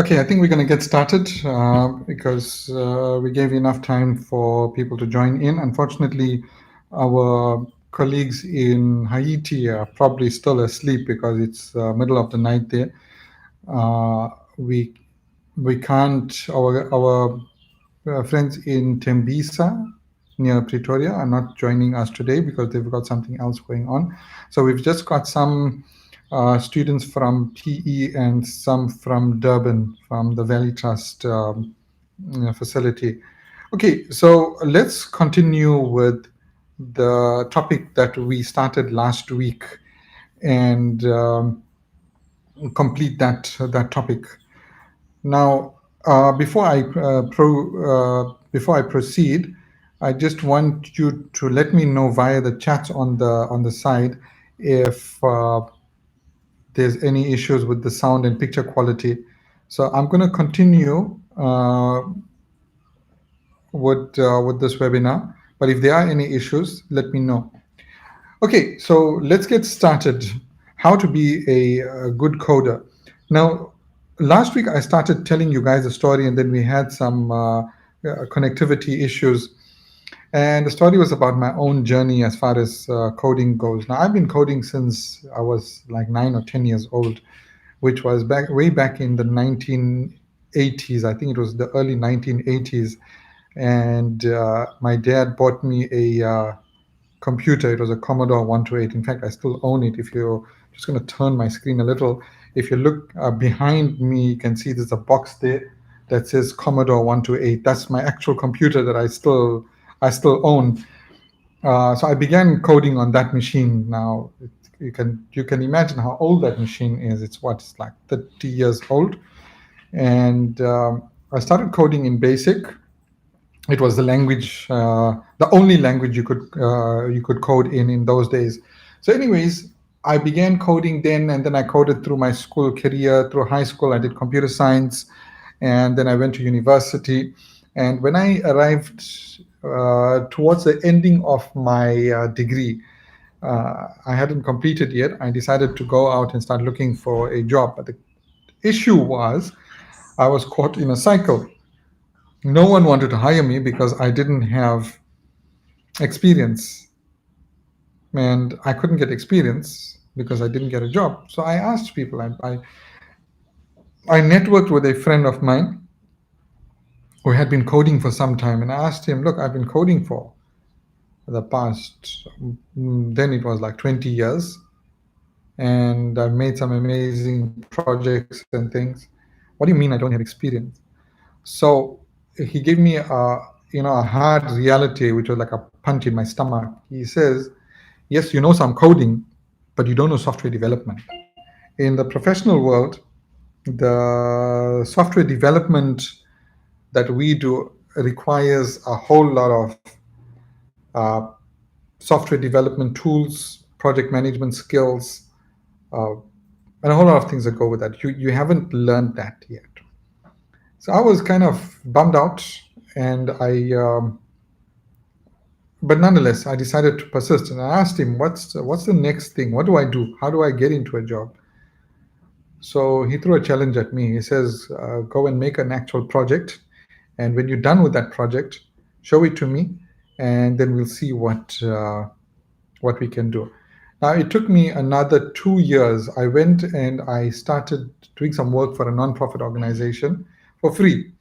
Okay, I think we're going to get started because we gave enough time for people to join in. Unfortunately, our colleagues in Haiti are probably still asleep because it's middle of the night there. Uh, we we can't. Our friends in Tembisa near Pretoria are not joining us today because they've got something else going on. So we've just got some students from PE and some from Durban, from the Valley Trust facility. Okay, so let's continue with the topic that we started last week and complete that topic. Now, before I proceed, I just want you to let me know via the chats on the side if there's any issues with the sound and picture quality. So I'm going to continue with this webinar. But if there are any issues, let me know. Okay, so let's get started. How to be a good coder. Now, last week I started telling you guys a story, and then we had some connectivity issues. And the story was about my own journey as far as coding goes. Now, I've been coding since I was like 9 or 10 years old, which was way back in the 1980s. I think it was the early 1980s. And my dad bought me a computer. It was a Commodore 128. In fact, I still own it. If you're just going to turn my screen a little, if you look behind me, you can see there's a box there that says Commodore 128. That's my actual computer that I still own. So I began coding on that machine. Now you can imagine how old that machine is. It's like 30 years old, and I started coding in BASIC. It was the only language you could code in those days. So, anyways, I began coding then, and then I coded through my school career. Through high school, I did computer science, and then I went to university. And when I arrived towards the ending of my degree, I hadn't completed yet. I decided to go out and start looking for a job. But the issue was, I was caught in a cycle. No one wanted to hire me because I didn't have experience, and I couldn't get experience because I didn't get a job. So I asked people. I networked with a friend of mine who had been coding for some time, and I asked him, "Look, I've been coding for the past then it was like 20 years, and I've made some amazing projects and things. What do you mean I don't have experience?" So he gave me a hard reality, which was like a punch in my stomach. He says, "Yes, you know some coding, but you don't know software development." In the professional world, the software development that we do requires a whole lot of uh, software development tools, project management skills, uh, and a whole lot of things that go with that. You haven't learned that yet. So I was kind of bummed out, and but nonetheless, I decided to persist, and I asked him, "What's the next thing? What do I do? How do I get into a job?" So he threw a challenge at me. He says, "Go and make an actual project, and when you're done with that project, show it to me, and then we'll see what we can do." Now it took me another 2 years. I went and I started doing some work for a non-profit organization for free,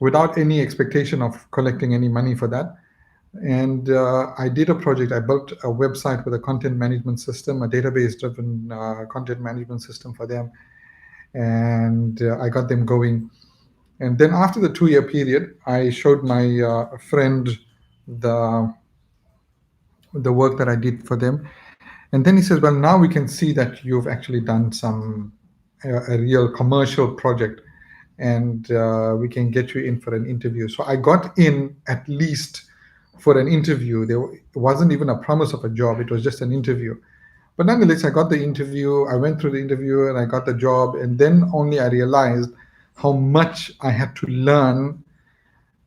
without any expectation of collecting any money for that. And I did a project. I built a website with a content management system, a database-driven content management system for them, and I got them going. And then after the 2 year period, I showed my friend the the work that I did for them, and then he says, "Well, now we can see that you've actually done a real commercial project, and we can get you in for an interview." So I got in at least for an interview. There wasn't even a promise of a job; it was just an interview. But nonetheless, I got the interview. I went through the interview and I got the job. And then only I realized how much I had to learn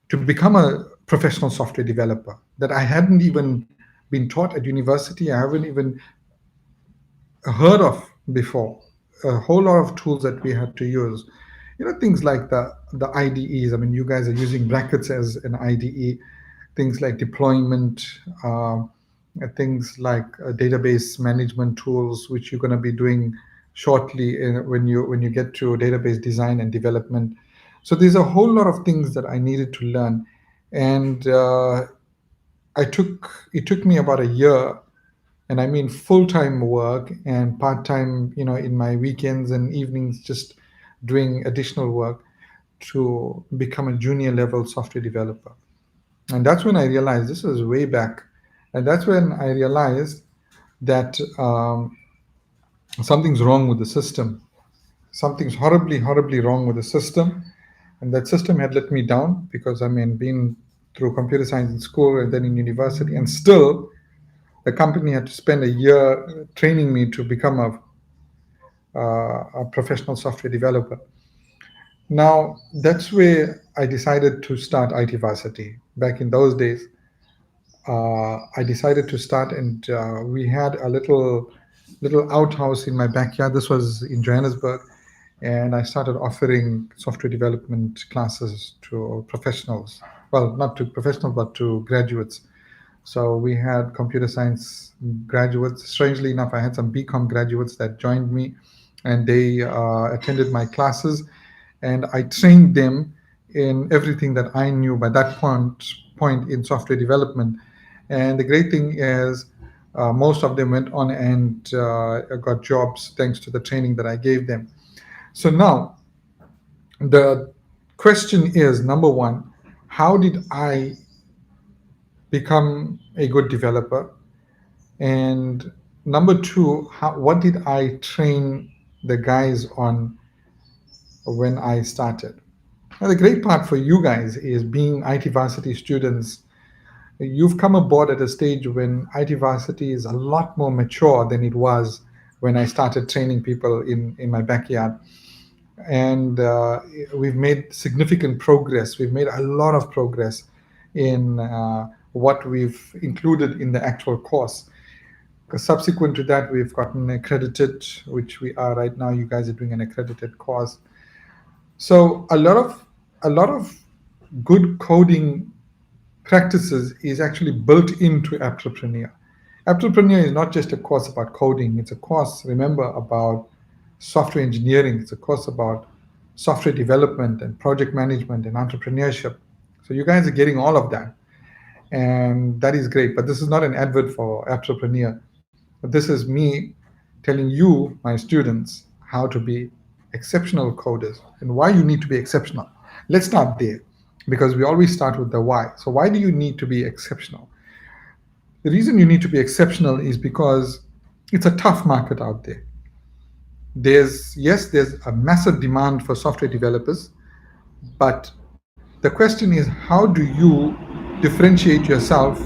to become a professional software developer that I hadn't even been taught at university. I haven't even heard of before. A whole lot of tools that we had to use. things like the IDEs. I mean, you guys are using brackets as an IDE. Things like deployment, things like database management tools, which you're going to be doing shortly when you get to database design and development. So there's a whole lot of things that I needed to learn, and it took me about a year, and I mean full time work and part time, in my weekends and evenings, just doing additional work to become a junior level software developer. And that's when I realized, this was way back, and that's when I realized that something's wrong with the system. Something's horribly, horribly wrong with the system, and that system had let me down because, I mean, being through computer science in school and then in university, and still the company had to spend a year training me to become a professional software developer. Now, that's where I decided to start IT Varsity. Back in those days, I decided to start, and we had a little outhouse in my backyard. This was in Johannesburg, and I started offering software development classes to professionals. Well, not to professionals, but to graduates. So we had computer science graduates. Strangely enough, I had some BCom graduates that joined me, and they attended my classes, and I trained them in everything that I knew by that point in software development. And the great thing is, most of them went on and got jobs thanks to the training that I gave them. So now the question is, number one, how did I become a good developer? And number two, what did I train the guys on when I started? Now, the great part for you guys is, being IT varsity students, you've come aboard at a stage when IT varsity is a lot more mature than it was when I started training people in my backyard. And we've made significant progress. We've made a lot of progress in what we've included in the actual course. Because subsequent to that, we've gotten accredited, which we are right now. You guys are doing an accredited course. So a lot of good coding practices is actually built into Entrepreneur. Entrepreneur is not just a course about coding. It's a course, remember, about software engineering. It's a course about software development and project management and entrepreneurship. So you guys are getting all of that, and that is great. But this is not an advert for Entrepreneur. But this is me telling you, my students, how to be exceptional coders and why you need to be exceptional. Let's start there, because we always start with the why. So, why do you need to be exceptional? The reason you need to be exceptional is because it's a tough market out there. There's a massive demand for software developers, but the question is, how do you differentiate yourself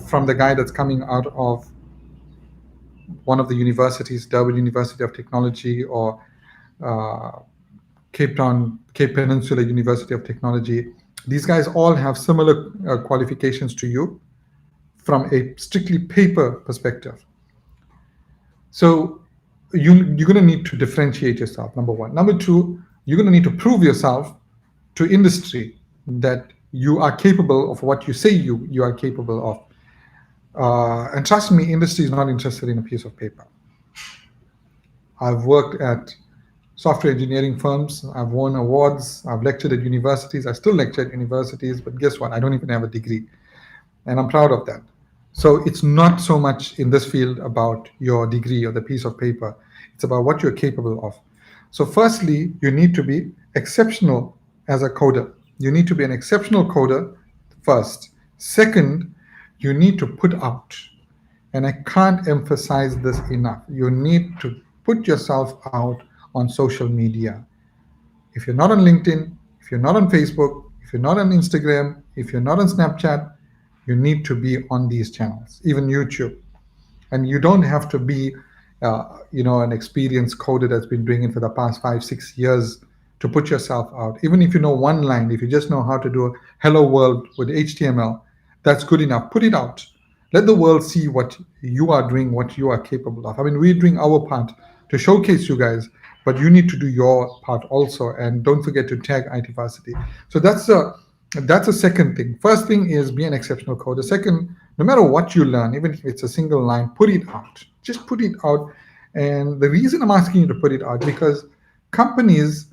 from the guy that's coming out of one of the universities, Durban University of Technology, or uh, Cape Peninsula University of Technology? These guys all have similar qualifications to you from a strictly paper perspective. So you're going to need to differentiate yourself, number one. Number two, you're going to need to prove yourself to industry that you are capable of what you say you are capable of. And trust me, industry is not interested in a piece of paper. I've worked at software engineering firms. I've won awards. I've lectured at universities. I still lecture at universities, but guess what? I don't even have a degree. And I'm proud of that. So it's not so much in this field about your degree or the piece of paper. It's about what you're capable of. So firstly, you need to be exceptional as a coder. You need to be an exceptional coder first. Second, you need to put out. And I can't emphasize this enough. You need to put yourself out on social media. If you're not on LinkedIn, if you're not on Facebook, if you're not on Instagram, if you're not on Snapchat, you need to be on these channels, even YouTube. And you don't have to be, an experienced coder that's been doing it for the past 5, 6 years to put yourself out. Even if you know one line, if you just know how to do a hello world with HTML, that's good enough. Put it out. Let the world see what you are doing, what you are capable of. I mean, we're doing our part to showcase you guys but you need to do your part also, and don't forget to tag IT Varsity. So that's the second thing. First thing is be an exceptional coder. Second, no matter what you learn, even if it's a single line, put it out. Just put it out. And the reason I'm asking you to put it out, because companies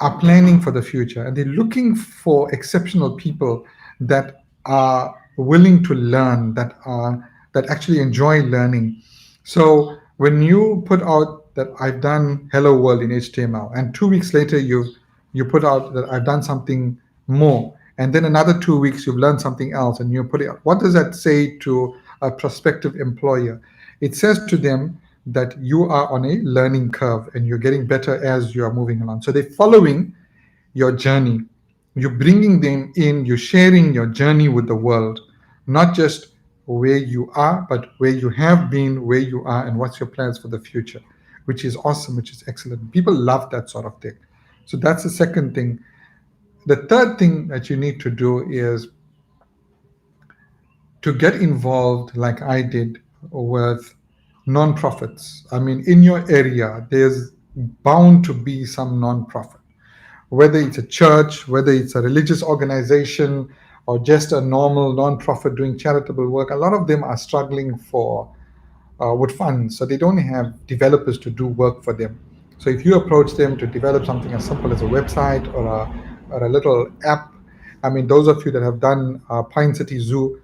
are planning for the future and they're looking for exceptional people that are willing to learn, that actually enjoy learning. So when you put out that I've done hello world in HTML, and 2 weeks later you put out that I've done something more, and then another 2 weeks you've learned something else and you put it out, what does that say to a prospective employer? It says to them that you are on a learning curve and you're getting better as you are moving along. So they're following your journey. You're bringing them in, you're sharing your journey with the world, not just where you are, but where you have been, where you are, and what's your plans for the future, which is awesome, which is excellent. People love that sort of thing. So that's the second thing. The third thing that you need to do is to get involved, like I did, with nonprofits. I mean, in your area, there's bound to be some nonprofit, whether it's a church, whether it's a religious organization, or just a normal nonprofit doing charitable work. A lot of them are struggling for with funds, so they don't have developers to do work for them. So if you approach them to develop something as simple as a website or a little app, I mean, those of you that have done Pine City Zoo,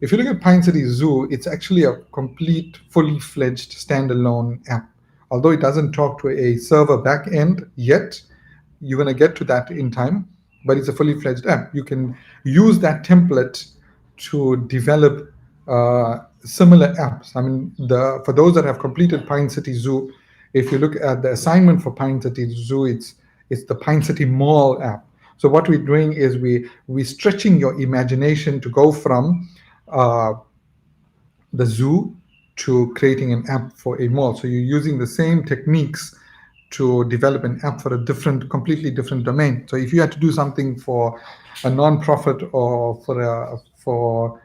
if you look at Pine City Zoo, it's actually a complete, fully fledged standalone app. Although it doesn't talk to a server back end yet, you're going to get to that in time, but it's a fully fledged app. You can use that template to develop similar apps. I mean, for those that have completed Pine City Zoo, if you look at the assignment for Pine City Zoo, it's the Pine City Mall app. So what we're doing is we're stretching your imagination to go from uh, the zoo to creating an app for a mall. So you're using the same techniques to develop an app for a different, completely different domain. So if you had to do something for a non-profit or for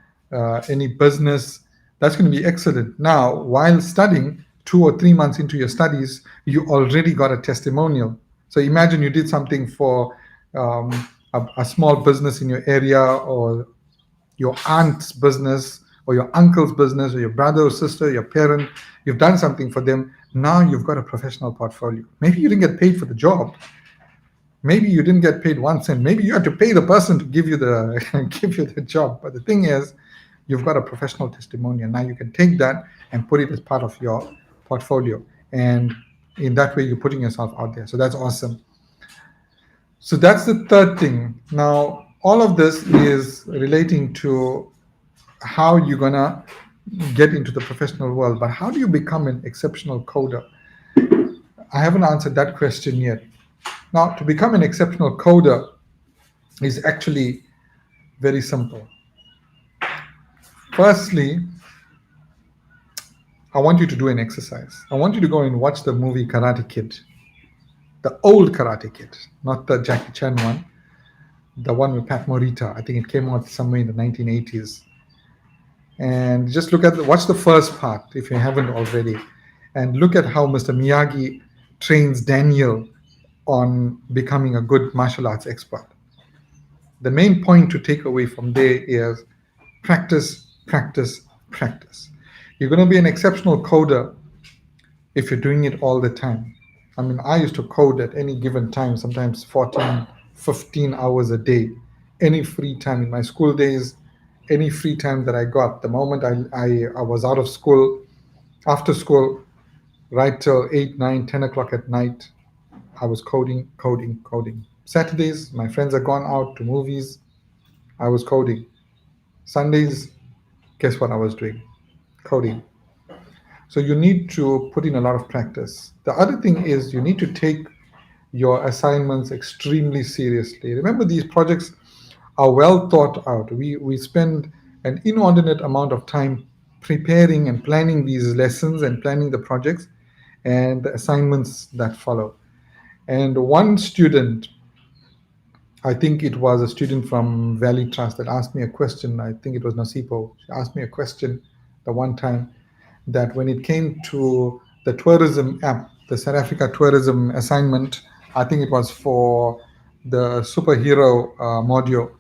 any business, that's going to be excellent. Now, while studying, 2 or 3 months into your studies, you already got a testimonial. So imagine you did something for um, a small business in your area, or your aunt's business, or your uncle's business, or your brother or sister, your parent. You've done something for them. Now you've got a professional portfolio. Maybe you didn't get paid for the job. Maybe you didn't get paid 1 cent. Maybe you had to pay the person to give you the give you the job. But the thing is, you've got a professional testimonial. Now you can take that and put it as part of your portfolio. And in that way, you're putting yourself out there. So that's awesome. So that's the third thing. Now, all of this is relating to how you're gonna get into the professional world, but how do you become an exceptional coder? I haven't answered that question yet. Now, to become an exceptional coder is actually very simple. Firstly, I want you to do an exercise. I want you to go and watch the movie Karate Kid, the old Karate Kid, not the Jackie Chan one, the one with Pat Morita. I think it came out somewhere in the 1980s. And just watch the first part if you haven't already, and look at how Mr. Miyagi trains Daniel on becoming a good martial arts expert. The main point to take away from there is practice, practice, practice. You're going to be an exceptional coder if you're doing it all the time. I mean, I used to code at any given time, sometimes 14, 15 hours a day, any free time in my school days, any free time that I got. The moment I was out of school, after school, right till 8, 9, 10 o'clock at night, I was coding, coding, coding. Saturdays, my friends are gone out to movies, I was coding. Sundays, guess what I was doing? Coding. So you need to put in a lot of practice. The other thing is you need to take your assignments extremely seriously. Remember, these projects are well thought out. We spend an inordinate amount of time preparing and planning these lessons and planning the projects and the assignments that follow. And one student, I think it was a student from Valley Trust, that asked me a question. I think it was Nasipo. She asked me a question the one time, that when it came to the tourism app the South Africa tourism assignment. I think it was for the superhero module,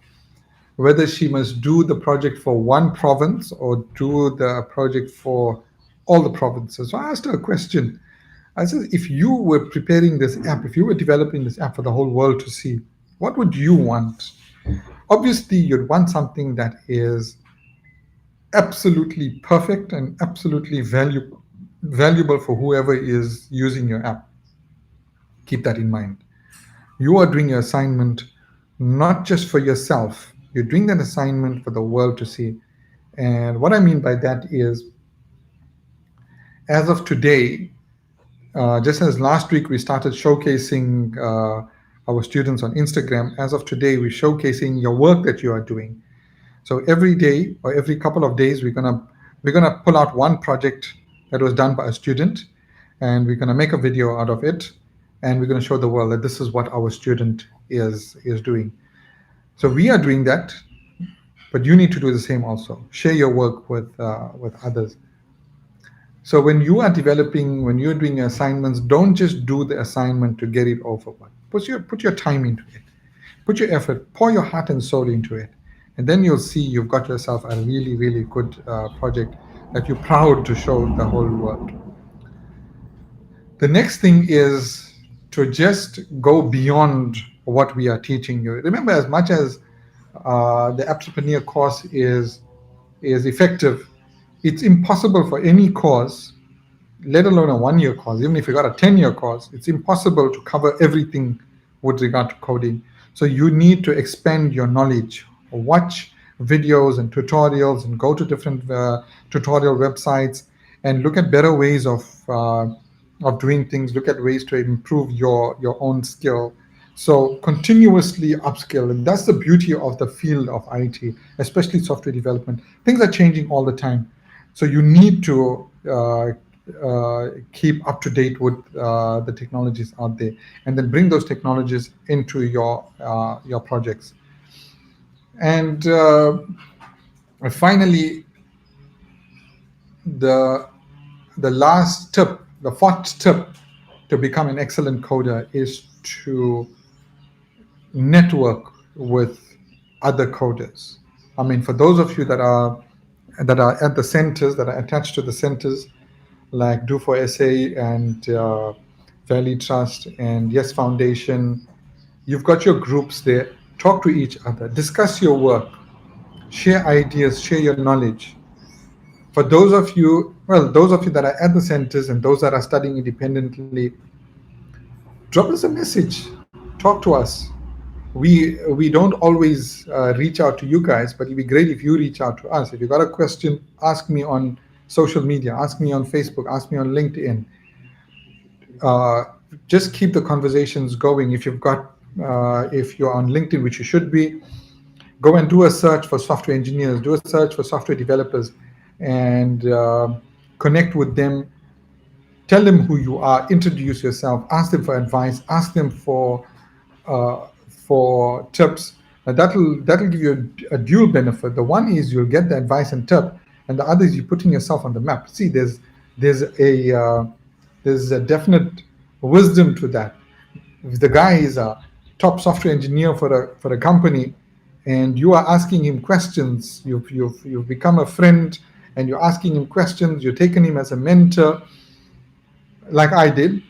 whether she must do the project for one province or do the project for all the provinces. So I asked her a question. I said, if you were preparing this app, if you were developing this app for the whole world to see, what would you want? Obviously, you'd want something that is absolutely perfect and absolutely valuable for whoever is using your app. Keep that in mind. You are doing your assignment not just for yourself, you're doing that assignment for the world to see. And what I mean by that is, as of today, just as last week we started showcasing our students on Instagram, as of today, we're showcasing your work that you are doing. So every day or every couple of days, we're gonna pull out one project that was done by a student, and we're gonna make a video out of it, and we're gonna show the world that this is what our student is doing. So we are doing that, but you need to do the same also. Share your work with others. So when you are developing, when you're doing assignments, don't just do the assignment to get it over with. Put your time into it. Put your effort, pour your heart and soul into it, and then you'll see you've got yourself a really, really good project that you're proud to show the whole world. The next thing is to just go beyond what we are teaching you. Remember, as much as the entrepreneur course is effective, it's impossible for any course, let alone a 1 year course, even if you got a 10-year course, it's impossible to cover everything with regard to coding. So you need to expand your knowledge, watch videos and tutorials, and go to different tutorial websites and look at better ways of doing things. Look at ways to improve your own skill. So continuously upskill, and that's the beauty of the field of IT, especially software development. Things are changing all the time, so you need to keep up to date with the technologies out there, and then bring those technologies into your projects. And finally, the the last tip, the fourth tip to become an excellent coder is to network with other coders. I mean, for those of you that are at the centers, that are attached to the centers, like Do for SA and Valley Trust and Yes Foundation, you've got your groups there. Talk to each other, discuss your work, share ideas, share your knowledge. For those of you, well, those of you that are at the centers and those that are studying independently, drop us a message, talk to us. We don't always reach out to you guys, but it'd be great if you reach out to us. If you got a question, ask me on social media, ask me on Facebook, ask me on LinkedIn. uh, just keep the conversations going. If you're on LinkedIn, which you should be, go and do a search for software engineers, do a search for software developers, and connect with them. Tell them who you are, introduce yourself, ask them for advice, ask them for tips. That'll give you a dual benefit. The one is you'll get the advice and tip, and the other is you're putting yourself on the map. See, there's a uh, there's a definite wisdom to that. If the guy is a top software engineer for a company, and you are asking him questions, you've become a friend, and you're asking him questions, you're taking him as a mentor, like I did.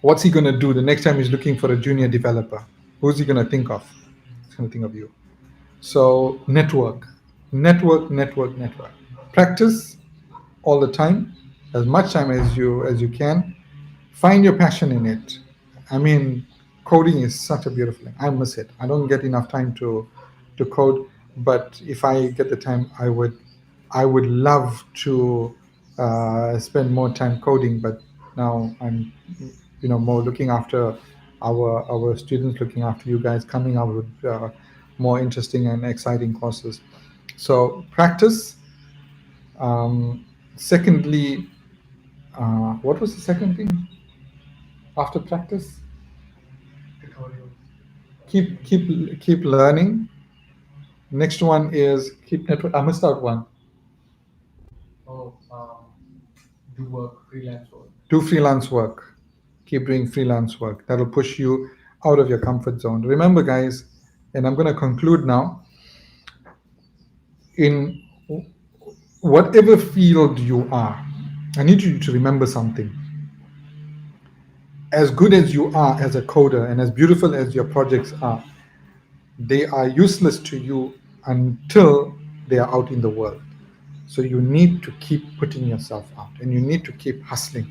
What's he going to do the next time he's looking for a junior developer? Who's he going to think of? He's going to think of you. So network. Practice all the time, as much time as you can. Find your passion in it. I mean, coding is such a beautiful thing. I miss it. I don't get enough time to code, but if I get the time, I would love to spend more time coding. But now I'm, more looking after our students, looking after you guys, coming up with more interesting and exciting courses. So practice. Secondly, what was the second thing after practice? Keep learning. Next one is keep network. I missed out one. Do freelance work. Keep doing freelance work. That'll push you out of your comfort zone. Remember, guys, and I'm going to conclude now, in whatever field you are, I need you to remember something. As good as you are as a coder and as beautiful as your projects are, they are useless to you until they are out in the world. So you need to keep putting yourself out and you need to keep hustling.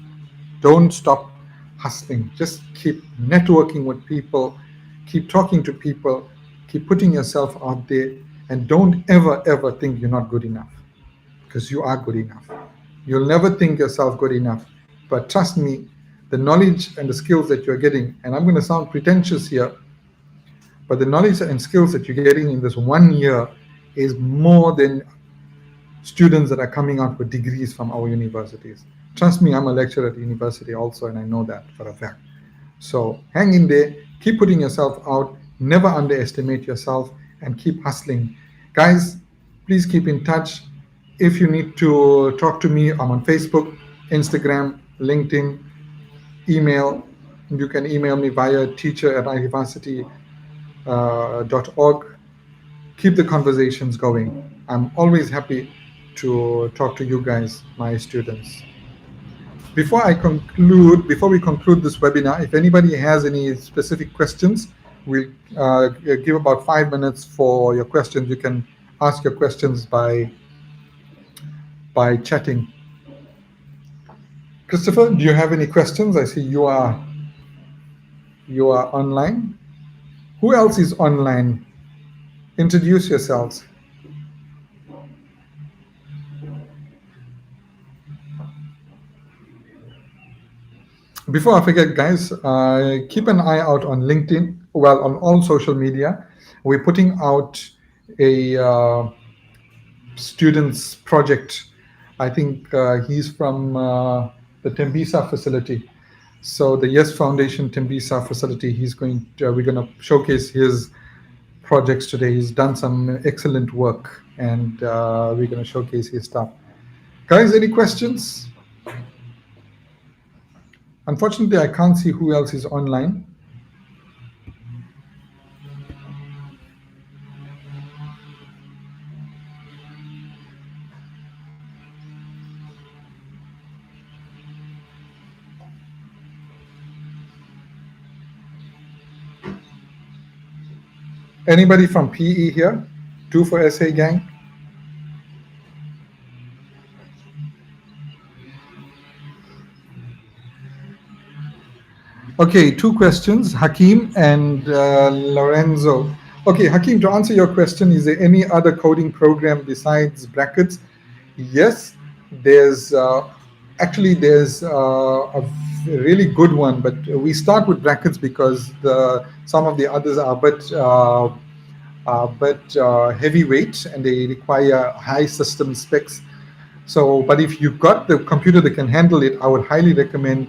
Don't stop hustling. Just keep networking with people, keep talking to people, keep putting yourself out there, and don't ever, ever think you're not good enough, because you are good enough. You'll never think yourself good enough. But trust me, the knowledge and the skills that you're getting, and I'm going to sound pretentious here, but the knowledge and skills that you're getting in this 1 year is more than students that are coming out with degrees from our universities. Trust me, I'm a lecturer at university also, and I know that for a fact. So hang in there, keep putting yourself out, never underestimate yourself, and keep hustling. Guys, please keep in touch. If you need to talk to me, I'm on Facebook, Instagram, LinkedIn, email. You can email me via teacher@ivarsity.org. Keep the conversations going. I'm always happy to talk to you guys, my students. Before we conclude this webinar, if anybody has any specific questions, we'll give about 5 minutes for your questions. You can ask your questions by chatting. Christopher, do you have any questions? I see you are online. Who else is online? Introduce yourselves. Before I forget, guys, keep an eye out on LinkedIn. Well, on all social media, we're putting out a student's project. I think he's from the Tembisa facility. So the Yes Foundation Tembisa facility. We're going to showcase his projects today. He's done some excellent work, and we're going to showcase his stuff. Guys, any questions? Unfortunately, I can't see who else is online. Anybody from PE here? 2 for SA gang? Okay, 2 questions, Hakeem and Lorenzo. Okay, Hakeem, to answer your question, is there any other coding program besides brackets? Yes, there's a really good one, but we start with brackets because some of the others are heavyweight and they require high system specs. So, but if you've got the computer that can handle it, I would highly recommend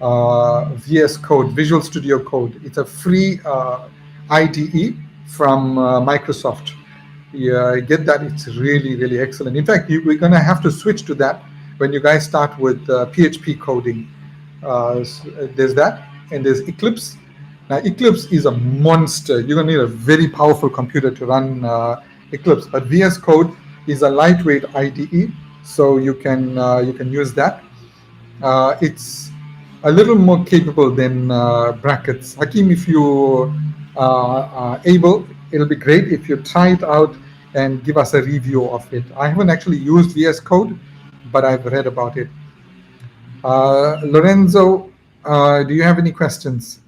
VS Code, Visual Studio Code. It's a free IDE from Microsoft. Yeah, get that. It's really, really excellent. In fact, we're going to have to switch to that when you guys start with PHP coding. There's that, and there's Eclipse. Now, Eclipse is a monster. You're going to need a very powerful computer to run Eclipse. But VS Code is a lightweight IDE, so you can use that. It's a little more capable than brackets. Hakeem, if you are able, it'll be great if you try it out and give us a review of it. I haven't actually used VS Code, but I've read about it. Lorenzo, do you have any questions?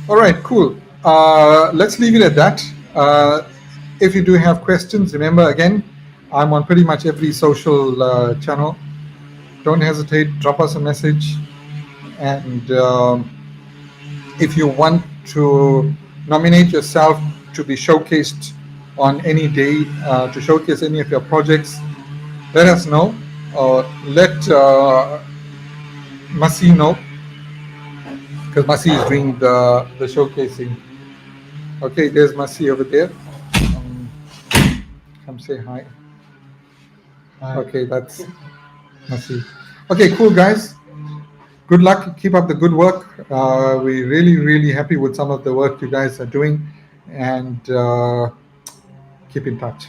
All right, cool. Let's leave it at that. If you do have questions, remember again, I'm on pretty much every social channel. Don't hesitate, drop us a message. And if you want to nominate yourself to be showcased on any day to showcase any of your projects, let us know, or let Masi know, because Masi is doing the showcasing. Okay, there's Masi over there. Um, come say hi. Okay, that's Masi. Okay, cool guys. Good luck. Keep up the good work. We're really, really happy with some of the work you guys are doing, and keep in touch.